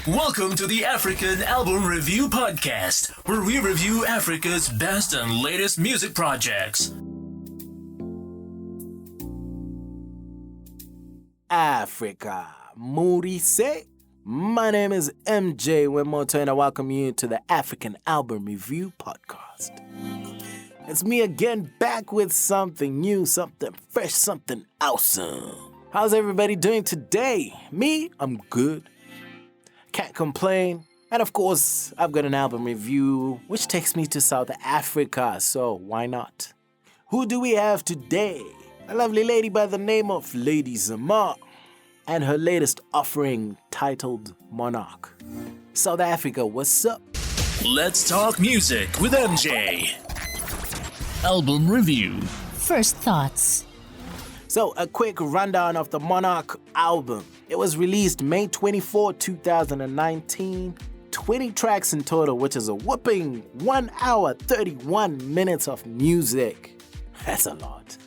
Welcome to the African Album Review Podcast, where we review Africa's best and latest music projects. Africa, Moody say. My name is MJ Wemoto, and I welcome you to the African Album Review Podcast. It's me again, back with something new, something fresh, something awesome. How's everybody doing today? Me, I'm good. Can't complain. And of course, I've got an album review, which takes me to South Africa, so why not? Who do we have today? A lovely lady by the name of Lady Zamar, and her latest offering titled Monarch. South Africa, what's up? Let's talk music with MJ. Album review. First thoughts. So, a quick rundown of the Monarch album. It was released May 24, 2019. 20 tracks in total, which is a whopping 1 hour, 31 minutes of music. That's a lot.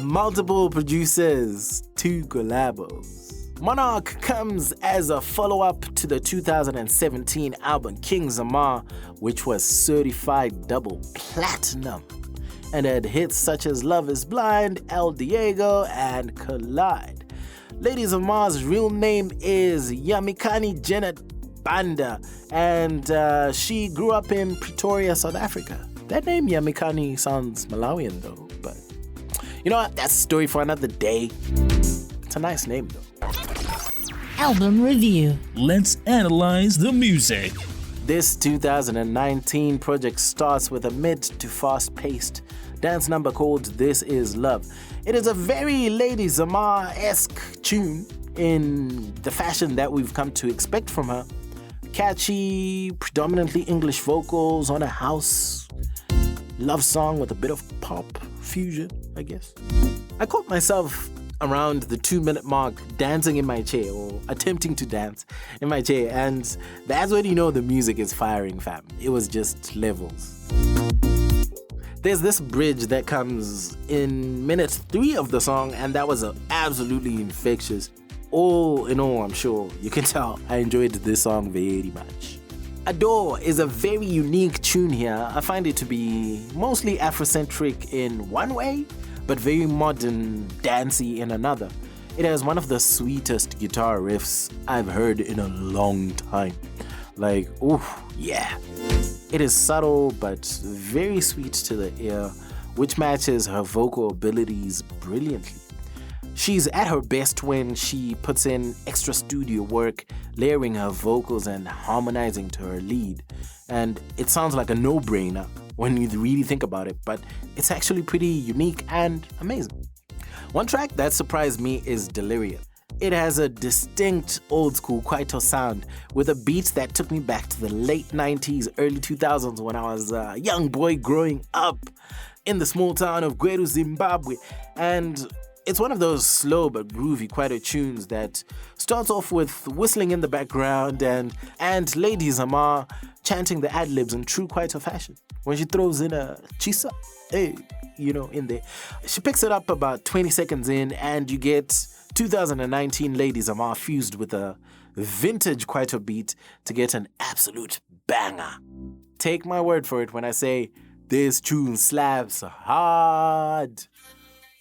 Multiple producers, 2 collabos. Monarch comes as a follow-up to the 2017 album King Zamar, which was certified double platinum and had hits such as Love is Blind, El Diego, and Collide. Lady Zamar's real name is Yamikani Janet Banda, and she grew up in Pretoria, South Africa. That name Yamikani sounds Malawian though, but you know what? That's a story for another day. It's a nice name though. Album review. Let's analyze the music. This 2019 project starts with a mid to fast-paced dance number called This Is Love. It is a very Lady Zamar-esque tune in the fashion that we've come to expect from her. Catchy, predominantly English vocals on a house love song with a bit of pop fusion, I guess. I caught myself around the 2-minute mark dancing in my chair, or attempting to dance in my chair, and that's when you know the music is firing, fam. It was just levels. There's this bridge that comes in minute 3 of the song, and that was absolutely infectious. All in all, I'm sure you can tell I enjoyed this song very much. Adore is a very unique tune here. I find it to be mostly Afrocentric in one way, but very modern, dancey in another. It has one of the sweetest guitar riffs I've heard in a long time. Like, ooh, yeah. It is subtle but very sweet to the ear, which matches her vocal abilities brilliantly. She's at her best when she puts in extra studio work, layering her vocals and harmonizing to her lead. And it sounds like a no-brainer when you really think about it, but it's actually pretty unique and amazing. One track that surprised me is Delirium. It has a distinct old-school Kwaito sound with a beat that took me back to the late 90s, early 2000s when I was a young boy growing up in the small town of Gweru, Zimbabwe. And it's one of those slow but groovy Kwaito tunes that starts off with whistling in the background and Lady Zamar chanting the ad-libs in true Kwaito fashion. When she throws in a chisa, hey, in there. She picks it up about 20 seconds in, and you get 2019 Lady Zamar fused with a vintage Kwaito beat to get an absolute banger. Take my word for it when I say this tune slaps hard.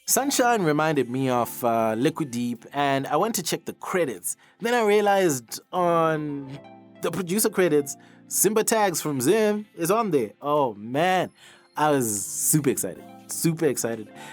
Sunshine reminded me of Liquid Deep, and I went to check the credits. Then I realized on the producer credits, Simba Tags from Zim is on there. Oh man, I was super excited.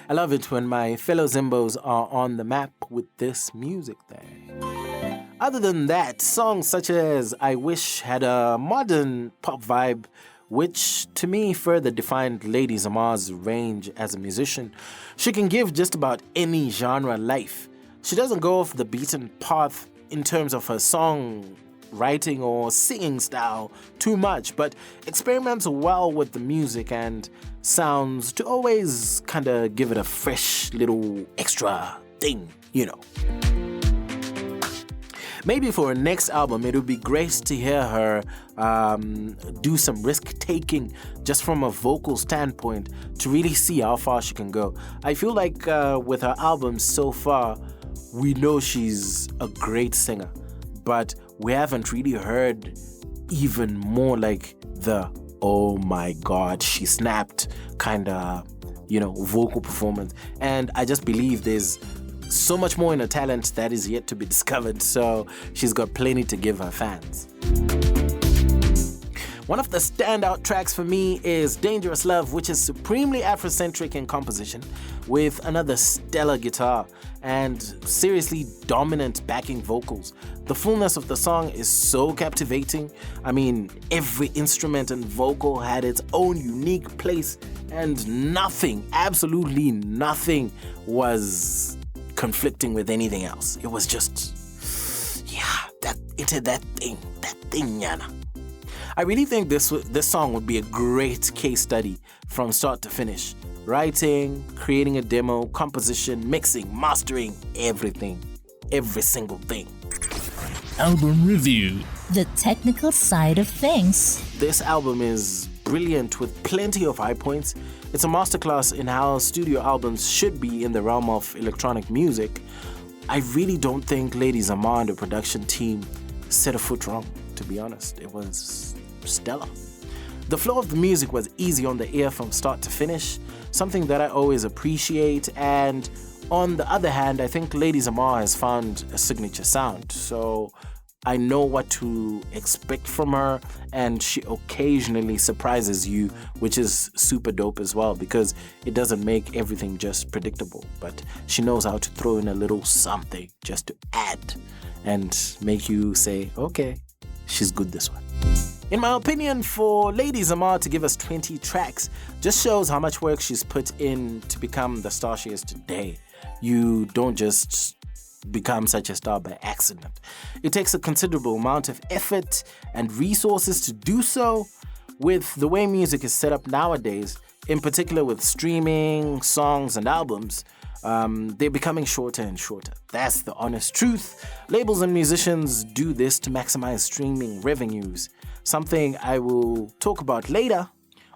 I love it when my fellow Zimbos are on the map with this music there. Other than that, songs such as I Wish had a modern pop vibe, which to me further defined Lady Zamar's range as a musician. She can give just about any genre life. She doesn't go off the beaten path in terms of her song writing or singing style too much, but experiments well with the music and sounds to always kind of give it a fresh little extra thing, Maybe for her next album, it would be great to hear her do some risk-taking just from a vocal standpoint to really see how far she can go. I feel like with her albums so far, we know she's a great singer, but we haven't really heard even more like the oh my god, she snapped kind of, vocal performance. And I just believe there's so much more in her talent that is yet to be discovered, so she's got plenty to give her fans. One of the standout tracks for me is Dangerous Love, which is supremely Afrocentric in composition, with another stellar guitar and seriously dominant backing vocals. The fullness of the song is so captivating. I mean, every instrument and vocal had its own unique place, and nothing, absolutely nothing, was conflicting with anything else. It was just, that thing, yana. I really think this song would be a great case study from start to finish. Writing, creating a demo, composition, mixing, mastering, everything. Every single thing. Album review. The technical side of things. This album is brilliant with plenty of high points. It's a masterclass in how studio albums should be in the realm of electronic music. I really don't think Lady Zamar and the production team set a foot wrong, to be honest. It was stellar. The flow of the music was easy on the ear from start to finish, something that I always appreciate. And on the other hand, I think Lady Zamar has found a signature sound, so I know what to expect from her, and she occasionally surprises you, which is super dope as well, because it doesn't make everything just predictable, but she knows how to throw in a little something just to add and make you say, okay, she's good this one. In my opinion, for Lady Zamar to give us 20 tracks just shows how much work she's put in to become the star she is today. You don't just become such a star by accident. It takes a considerable amount of effort and resources to do so. With the way music is set up nowadays, in particular with streaming, songs and albums, they're becoming shorter and shorter. That's the honest truth. Labels and musicians do this to maximize streaming revenues, something I will talk about later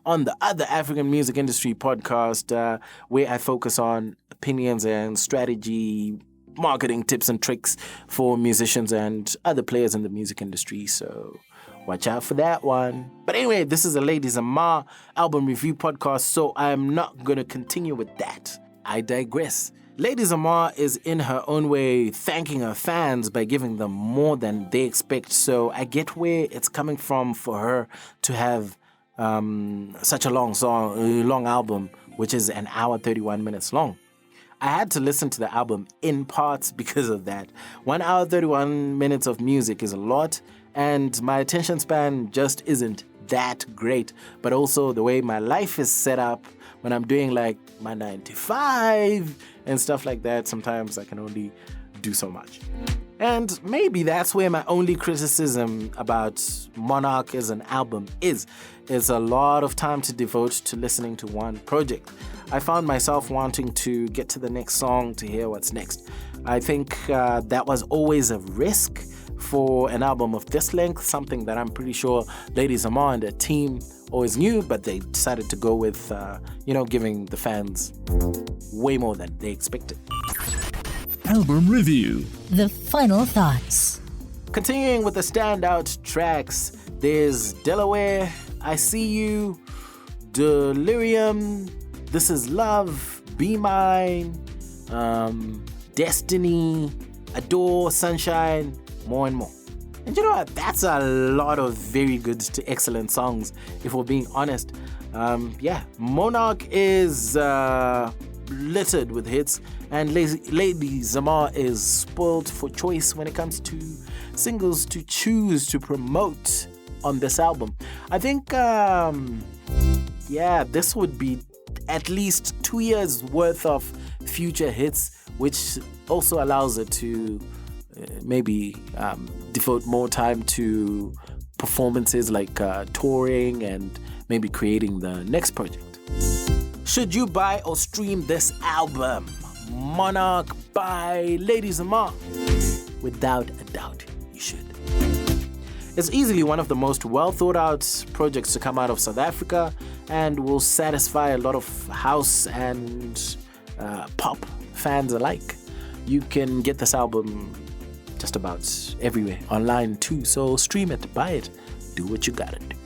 on the other African music industry podcast, where I focus on opinions and strategy, marketing tips and tricks for musicians and other players in the music industry. So watch out for that one. But anyway, this is a Lady Zamar album review podcast, so I'm not going to continue with that. I digress. Lady Zamar is in her own way thanking her fans by giving them more than they expect, so I get where it's coming from for her to have such a long album, which is an hour 31 minutes long. I had to listen to the album in parts because of that. 1 hour 31 minutes of music is a lot, and my attention span just isn't that great. But also the way my life is set up, when I'm doing like my 9 to 5 and stuff like that, sometimes I can only do so much. And maybe that's where my only criticism about Monarch as an album is. It's a lot of time to devote to listening to one project. I found myself wanting to get to the next song to hear what's next. I think that was always a risk for an album of this length, something that I'm pretty sure Lady Zamar and their team always knew, but they decided to go with, giving the fans way more than they expected. Album review. The final thoughts. Continuing with the standout tracks, there's Delaware, I See You, Delirium, This Is Love, Be Mine, Destiny, Adore, Sunshine, more and more. And you know what? That's a lot of very good to excellent songs, if we're being honest. Monarch is littered with hits, and Lady Zamar is spoiled for choice when it comes to singles to choose to promote on this album. I think, this would be at least 2 years worth of future hits, which also allows it to maybe devote more time to performances like touring and maybe creating the next project. Should you buy or stream this album, Monarch by Lady Zamar? Without a doubt, you should. It's easily one of the most well thought out projects to come out of South Africa and will satisfy a lot of house and pop fans alike. You can get this album just about everywhere, online too, so stream it, buy it, do what you gotta do.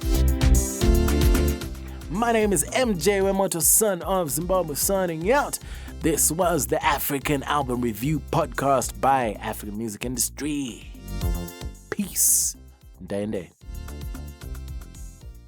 My name is MJ Wemoto, son of Zimbabwe, signing out. This was the African Album Review Podcast by African Music Industry. Peace. Day and day.